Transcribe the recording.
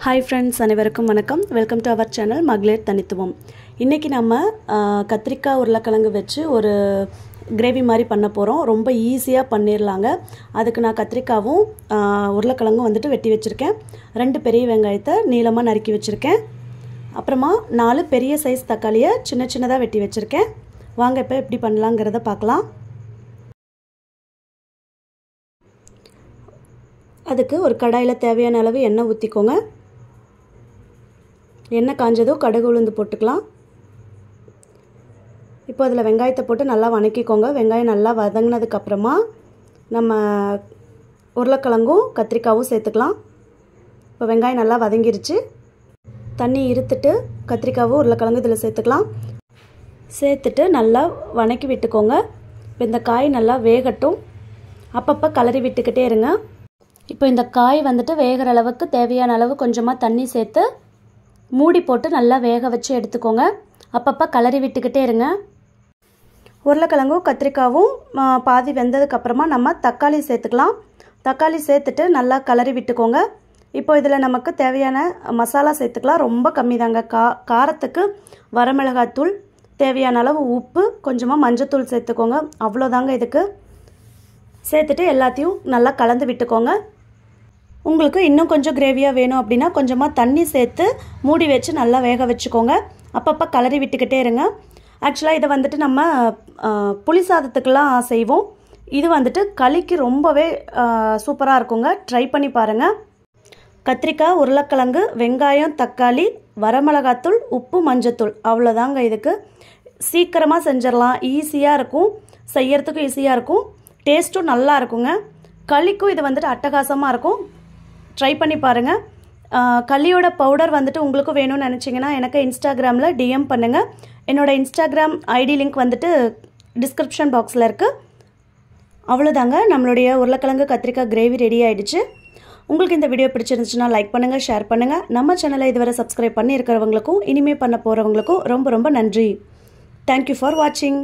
Hi friends, அனைவருக்கும் வணக்கம். Welcome to our channel மகளிர் தனித்துவம். இன்னைக்கு நம்ம கத்திரிக்காய் உருளைக்கிழங்கு வச்சு ஒரு கிரேவி மாதிரி பண்ண போறோம். ரொம்ப ஈஸியா பண்ணிரலாங்க. அதுக்கு நான் கத்திரிக்காவும் உருளைக்கிழங்கும் வந்துட்டு வெட்டி வச்சிருக்கேன். 2 பெரிய வெங்காயத்தை நீளமா நறுக்கி வச்சிருக்கேன். அப்புறமா 4 பெரிய சைஸ் தக்காளியை சின்ன சின்னதா வெட்டி வச்சிருக்கேன். வாங்க இப்போ எப்படி பண்ணலாம்ங்கறத பார்க்கலாம். அதுக்கு ஒரு கடாயில தேவையான அளவு எண்ணெய் ஊத்திக்கோங்க. எண்ணெய் காஞ்சதும் கடுகு உளுந்து போட்டுக்கலாம். இப்போ அதுல வெங்காயத்தை போட்டு நல்லா வதக்கிக்கோங்க. வெங்காயம் நல்லா வதங்கினதுக்கு அப்புறமா நம்ம உருளைக்கிழங்கும் கத்திரிக்காவும் சேர்த்துக்கலாம். இப்போ வெங்காயம் நல்லா வதங்கிருச்சு. தண்ணி இருத்துட்டு கத்திரிக்காவும் உருளைக்கிழங்கு இதில் சேர்த்துக்கலாம். சேர்த்துட்டு நல்லா வதக்கி விட்டுக்கோங்க. இப்போ இந்த காய் நல்லா வேகட்டும். அப்பப்போ கலரி விட்டுக்கிட்டே இருங்க. இப்போ இந்த காய் வந்துட்டு வேகிற அளவுக்கு தேவையான அளவு கொஞ்சமாக தண்ணி சேர்த்து மூடி போட்டு நல்லா வேக வச்சு எடுத்துக்கோங்க. அப்பப்போ கலரி விட்டுக்கிட்டே இருங்க. உருளைக்கிழங்கும் கத்திரிக்காவும் பாதி வெந்ததுக்கப்புறமா நம்ம தக்காளி சேர்த்துக்கலாம். தக்காளி சேர்த்துட்டு நல்லா கலரி விட்டுக்கோங்க. இப்போ இதில் நமக்கு தேவையான மசாலா சேர்த்துக்கலாம். ரொம்ப கம்மி தாங்க. காரத்துக்கு வரமிளகாத்தூள், தேவையான அளவு உப்பு, கொஞ்சமாக மஞ்சத்தூள் சேர்த்துக்கோங்க. அவ்வளோதாங்க இதுக்கு. சேர்த்துட்டு எல்லாத்தையும் நல்லா கலந்து விட்டுக்கோங்க. உங்களுக்கு இன்னும் கொஞ்சம் கிரேவியாக வேணும் அப்படின்னா கொஞ்சமாக தண்ணி சேர்த்து மூடி வச்சு நல்லா வேக வச்சுக்கோங்க. அப்பப்போ கலரி விட்டுக்கிட்டே இருங்க. ஆக்சுவலாக இதை வந்துட்டு நம்ம புளி சாதத்துக்கெல்லாம் செய்வோம். இது வந்துட்டு களிக்கு ரொம்பவே சூப்பராக இருக்குங்க. ட்ரை பண்ணி பாருங்கள். கத்திரிக்காய், உருளைக்கிழங்கு, வெங்காயம், தக்காளி, வரமிளகாத்தூள், உப்பு, மஞ்சத்தூள், அவ்வளோதாங்க இதுக்கு. சீக்கிரமாக செஞ்சிடலாம். ஈஸியாக இருக்கும். செய்யறதுக்கும் ஈஸியாக இருக்கும். டேஸ்ட்டும் நல்லா இருக்குங்க. களிக்கும் இது வந்துட்டு அட்டகாசமாக இருக்கும். ட்ரை பண்ணி பாருங்கள். களியோட பவுடர் வந்துட்டு உங்களுக்கு வேணும்னு நினச்சிங்கன்னா எனக்கு இன்ஸ்டாகிராமில் டிஎம் பண்ணுங்கள். என்னோடய இன்ஸ்டாகிராம் ஐடி லிங்க் வந்துட்டு டிஸ்கிரிப்ஷன் பாக்ஸில் இருக்குது. அவ்வளோதாங்க, நம்மளுடைய உருளைக்கிழங்கு கத்திரிக்காய் கிரேவி ரெடி ஆகிடுச்சு. உங்களுக்கு இந்த வீடியோ பிடிச்சிருந்துச்சுன்னா லைக் பண்ணுங்கள், ஷேர் பண்ணுங்கள். நம்ம சேனலை இதுவரை சப்ஸ்கிரைப் பண்ணி இருக்கிறவங்களுக்கும் இனிமேல் பண்ண போகிறவங்களுக்கும் ரொம்ப ரொம்ப நன்றி. தேங்க்யூ ஃபார் வாட்சிங்.